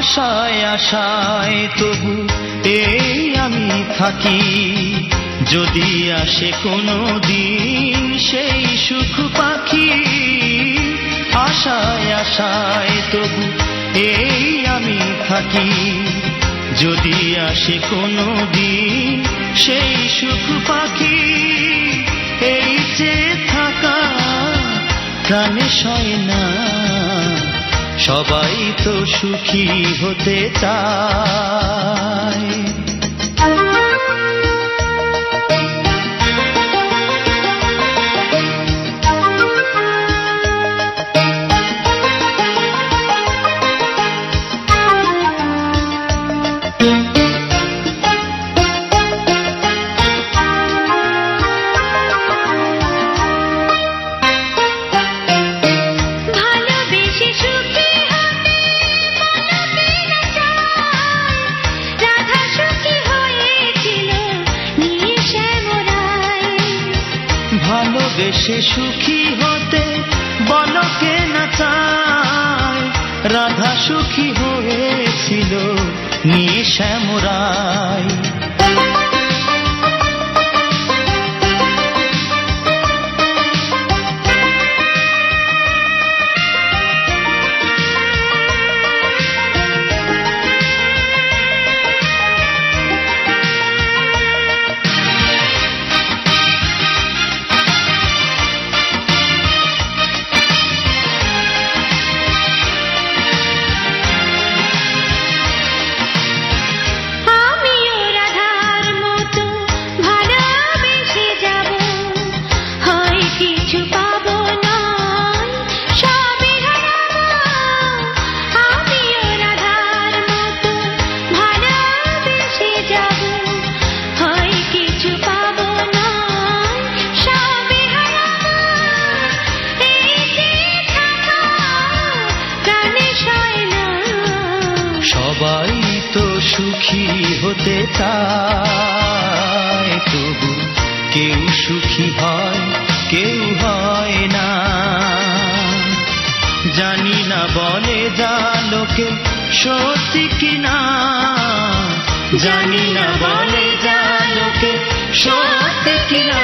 আশায় আশায় তবু এই আমি থাকি, যদি আসে কোনো দিন সেই সুখ পাখি। আশায় আশায় তবু এই আমি থাকি, যদি আসে কোনো দিন সেই সুখ পাখি। এই যে থাকা প্রাণে সয় না, সবাই তো সুখী হতে চায়। ভালোবেসে সুখী হতে বলো কে না চায়, রাধা সুখী হয়েছিল নিয়ে শ্যামরায়। সবাই তো সুখী হতে চায়, তবু কেউ সুখী হয় কেউ হয় না। জানি না বলে যা লোকে সত্যি কিনা, জানি না বলে যা লোকে সত্যি কিনা।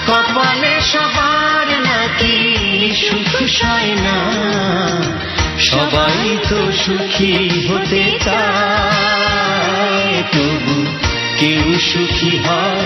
কপালে সবার নাকি সুখ সয় না, সবাই তো সুখী হতে চায়, তবু কেউ সুখী হয়